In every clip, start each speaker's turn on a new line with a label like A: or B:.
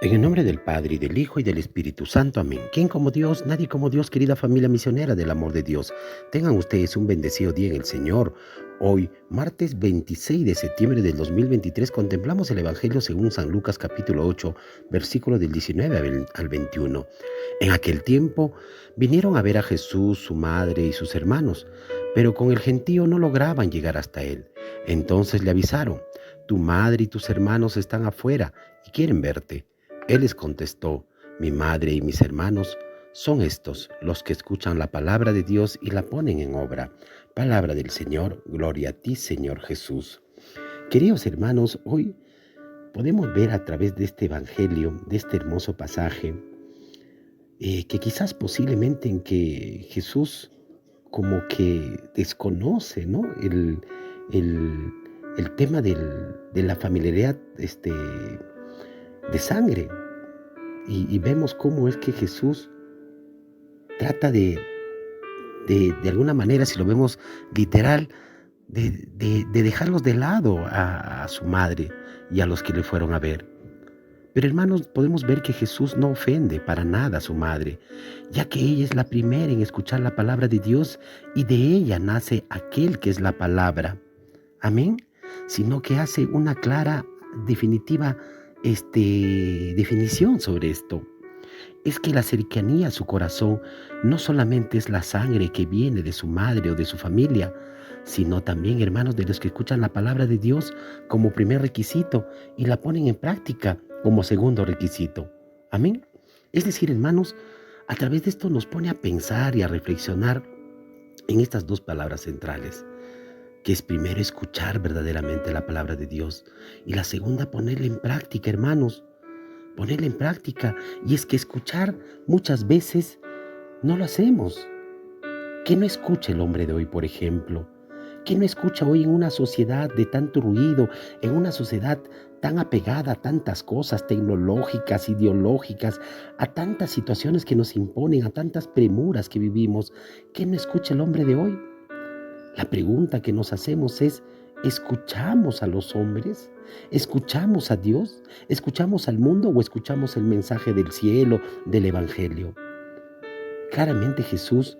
A: En el nombre del Padre, y del Hijo, y del Espíritu Santo. Amén. ¿Quién como Dios? Nadie como Dios, querida familia misionera del amor de Dios. Tengan ustedes un bendecido día en el Señor. Hoy, martes 26 de septiembre del 2023, contemplamos el Evangelio según San Lucas capítulo 8, versículo del 19 al 21. En aquel tiempo vinieron a ver a Jesús, su madre y sus hermanos, pero con el gentío no lograban llegar hasta él. Entonces le avisaron: tu madre y tus hermanos están afuera y quieren verte. Él les contestó: mi madre y mis hermanos son estos, los que escuchan la palabra de Dios y la ponen en obra. Palabra del Señor, gloria a ti, Señor Jesús. Queridos hermanos, hoy podemos ver a través de este evangelio, de este hermoso pasaje, que quizás posiblemente en que Jesús como que desconoce, ¿no? El, el tema de la familiaridad de sangre. Y vemos cómo es que Jesús trata de alguna manera, si lo vemos literal, de dejarlos de lado a su madre y a los que le fueron a ver. Pero hermanos, podemos ver que Jesús no ofende para nada a su madre, ya que ella es la primera en escuchar la palabra de Dios y de ella nace aquel que es la palabra. Amén. Sino que hace una clara, definitiva definición sobre esto. Es que la cercanía a su corazón no solamente es la sangre que viene de su madre o de su familia, sino también, hermanos, de los que escuchan la palabra de Dios como primer requisito y la ponen en práctica como segundo requisito. Amén. Es decir, hermanos, a través de esto nos pone a pensar y a reflexionar en estas dos palabras centrales, que es primero escuchar verdaderamente la palabra de Dios y la segunda ponerla en práctica, hermanos. Ponerla en práctica. Y es que escuchar muchas veces no lo hacemos. ¿Qué no escucha el hombre de hoy, por ejemplo? ¿Qué no escucha hoy en una sociedad de tanto ruido, en una sociedad tan apegada a tantas cosas tecnológicas, ideológicas, a tantas situaciones que nos imponen, a tantas premuras que vivimos? ¿Qué no escucha el hombre de hoy? La pregunta que nos hacemos es: ¿escuchamos a los hombres? ¿Escuchamos a Dios? ¿Escuchamos al mundo o escuchamos el mensaje del cielo, del Evangelio? Claramente Jesús,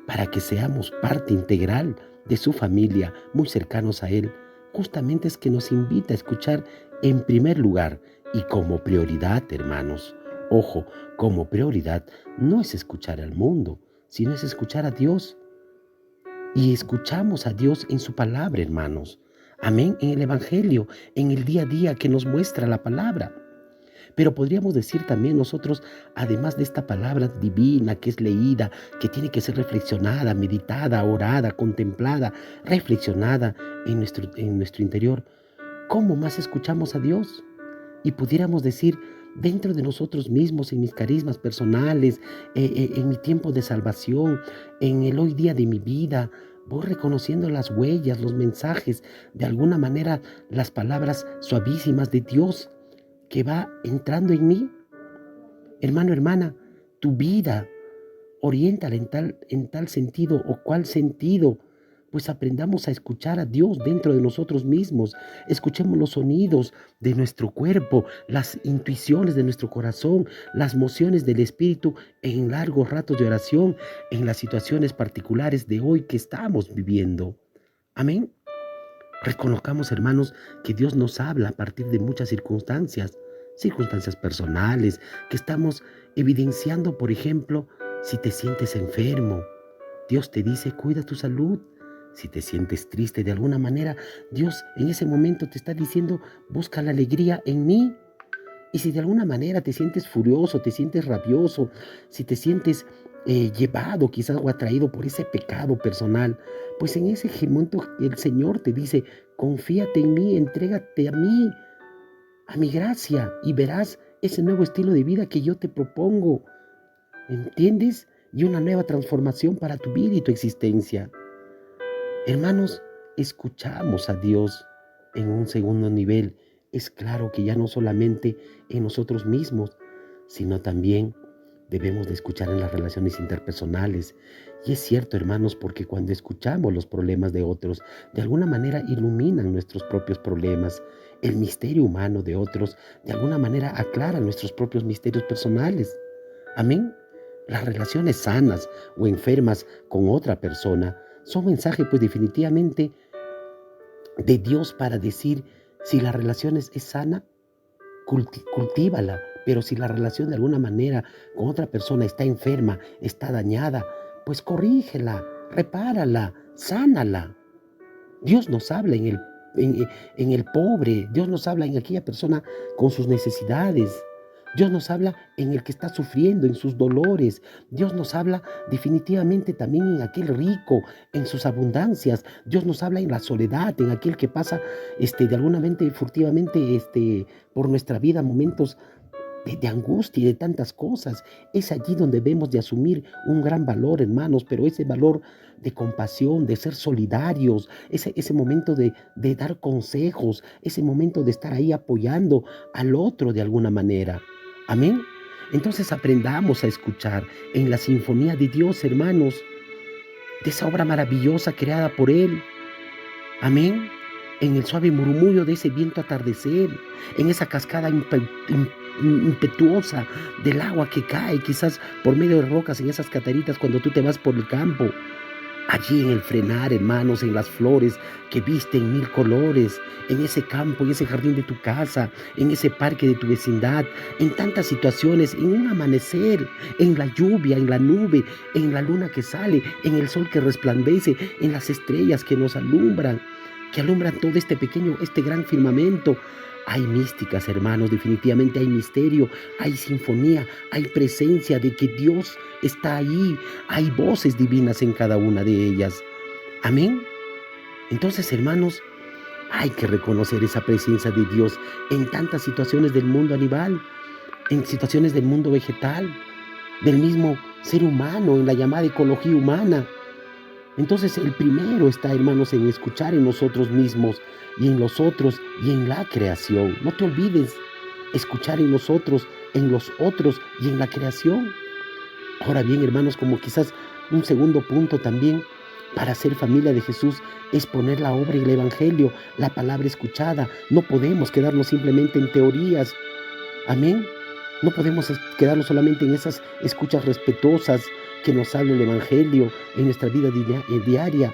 A: para que seamos parte integral de su familia, muy cercanos a Él, justamente es que nos invita a escuchar en primer lugar y como prioridad, hermanos. Ojo, como prioridad no es escuchar al mundo, sino es escuchar a Dios. Y escuchamos a Dios en su palabra, hermanos. Amén, en el Evangelio, en el día a día que nos muestra la palabra. Pero podríamos decir también nosotros, además de esta palabra divina que es leída, que tiene que ser reflexionada, meditada, orada, contemplada, reflexionada en nuestro interior, ¿cómo más escuchamos a Dios? Y pudiéramos decir, dentro de nosotros mismos, en mis carismas personales, en mi tiempo de salvación, en el hoy día de mi vida, voy reconociendo las huellas, los mensajes, de alguna manera las palabras suavísimas de Dios que va entrando en mí. Hermano, hermana, tu vida, oriéntala en tal sentido o cual sentido. Pues aprendamos a escuchar a Dios dentro de nosotros mismos. Escuchemos los sonidos de nuestro cuerpo, las intuiciones de nuestro corazón, las mociones del Espíritu en largos ratos de oración, en las situaciones particulares de hoy que estamos viviendo. Amén. Reconozcamos, hermanos, que Dios nos habla a partir de muchas circunstancias personales, que estamos evidenciando, por ejemplo, si te sientes enfermo. Dios te dice: cuida tu salud. Si te sientes triste de alguna manera, Dios en ese momento te está diciendo: busca la alegría en mí. Y si de alguna manera te sientes furioso, te sientes rabioso, si te sientes llevado quizás o atraído por ese pecado personal, pues en ese momento el Señor te dice: confíate en mí, entrégate a mi gracia, y verás ese nuevo estilo de vida que yo te propongo. ¿Entiendes? Y una nueva transformación para tu vida y tu existencia. Hermanos, escuchamos a Dios en un segundo nivel. Es claro que ya no solamente en nosotros mismos, sino también debemos de escuchar en las relaciones interpersonales. Y es cierto, hermanos, porque cuando escuchamos los problemas de otros, de alguna manera iluminan nuestros propios problemas. el misterio humano de otros de alguna manera aclara nuestros propios misterios personales. Amén. Las relaciones sanas o enfermas con otra persona son mensajes pues definitivamente de Dios para decir si la relación es sana, cultívala, pero si la relación de alguna manera con otra persona está enferma, está dañada, pues corrígela, repárala, sánala. Dios nos habla en el pobre, Dios nos habla en aquella persona con sus necesidades. Dios nos habla en el que está sufriendo, en sus dolores. Dios nos habla definitivamente también en aquel rico, en sus abundancias. Dios nos habla en la soledad, en aquel que pasa de alguna mente furtivamente por nuestra vida momentos de angustia y de tantas cosas. Es allí donde debemos de asumir un gran valor, hermanos, pero ese valor de compasión, de ser solidarios, ese momento de dar consejos, ese momento de estar ahí apoyando al otro de alguna manera. Amén. Entonces aprendamos a escuchar en la sinfonía de Dios, hermanos, de esa obra maravillosa creada por Él. Amén. En el suave murmullo de ese viento atardecer, en esa cascada impetuosa del agua que cae quizás por medio de rocas en esas cataritas cuando tú te vas por el campo. Allí en el frenar, hermanos, en las flores que visten mil colores, en ese campo, en ese jardín de tu casa, en ese parque de tu vecindad, en tantas situaciones, en un amanecer, en la lluvia, en la nube, en la luna que sale, en el sol que resplandece, en las estrellas que nos alumbran, que alumbran todo este gran firmamento. Hay místicas, hermanos, definitivamente hay misterio, hay sinfonía, hay presencia de que Dios está ahí, hay voces divinas en cada una de ellas. Amén. Entonces, hermanos, hay que reconocer esa presencia de Dios en tantas situaciones del mundo animal, en situaciones del mundo vegetal, del mismo ser humano, en la llamada ecología humana. Entonces el primero está, hermanos, en escuchar en nosotros mismos y en los otros y en la creación. No te olvides, escuchar en nosotros, en los otros y en la creación. Ahora bien, hermanos, como quizás un segundo punto también para ser familia de Jesús es poner la obra y el evangelio, la palabra escuchada. No podemos quedarnos simplemente en teorías. Amén. No podemos quedarnos solamente en esas escuchas respetuosas que nos habla el evangelio en nuestra vida diaria.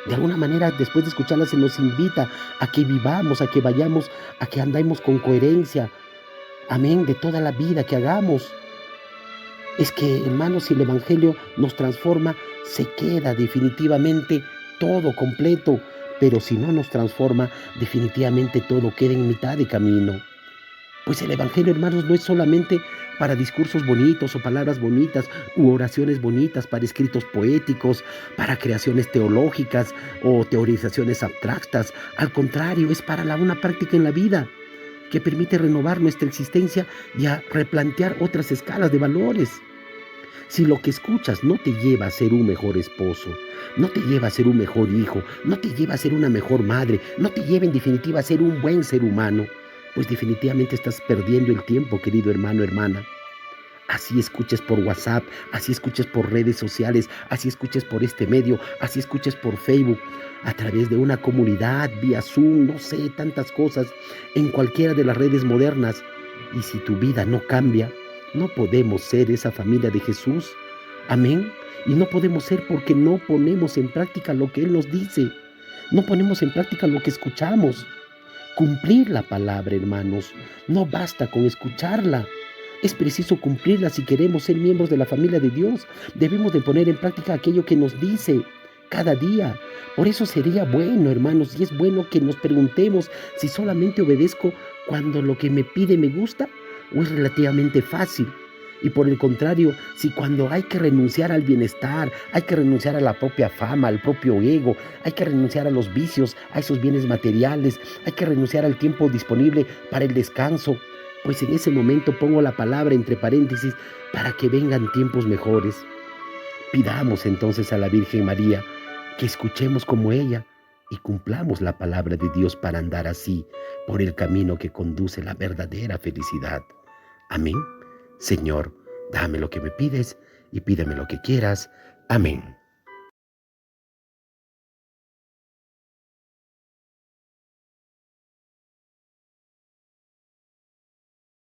A: De alguna manera, después de escucharlas, se nos invita a que vivamos, a que vayamos, a que andemos con coherencia. Amén, de toda la vida que hagamos. Es que, hermanos, si el evangelio nos transforma, se queda definitivamente todo completo. Pero si no nos transforma, definitivamente todo queda en mitad de camino. Pues el evangelio, hermanos, no es solamente para discursos bonitos o palabras bonitas u oraciones bonitas, para escritos poéticos, para creaciones teológicas o teorizaciones abstractas. Al contrario, es para una práctica en la vida que permite renovar nuestra existencia y a replantear otras escalas de valores. Si lo que escuchas no te lleva a ser un mejor esposo, no te lleva a ser un mejor hijo, no te lleva a ser una mejor madre, no te lleva en definitiva a ser un buen ser humano, pues definitivamente estás perdiendo el tiempo, querido hermano, hermana. Así escuches por WhatsApp, así escuches por redes sociales, así escuches por este medio, así escuches por Facebook, a través de una comunidad, vía Zoom, no sé, tantas cosas, en cualquiera de las redes modernas. Y si tu vida no cambia, no podemos ser esa familia de Jesús. Amén. Y no podemos ser porque no ponemos en práctica lo que Él nos dice. No ponemos en práctica lo que escuchamos. Cumplir la palabra, hermanos. No basta con escucharla. Es preciso cumplirla si queremos ser miembros de la familia de Dios. Debemos de poner en práctica aquello que nos dice cada día. Por eso sería bueno, hermanos, y es bueno que nos preguntemos si solamente obedezco cuando lo que me pide me gusta o es relativamente fácil. Y por el contrario, si cuando hay que renunciar al bienestar, hay que renunciar a la propia fama, al propio ego, hay que renunciar a los vicios, a esos bienes materiales, hay que renunciar al tiempo disponible para el descanso, pues en ese momento pongo la palabra entre paréntesis para que vengan tiempos mejores. Pidamos entonces a la Virgen María que escuchemos como ella y cumplamos la palabra de Dios para andar así por el camino que conduce a la verdadera felicidad. Amén. Señor, dame lo que me pides y pídeme lo que quieras. Amén.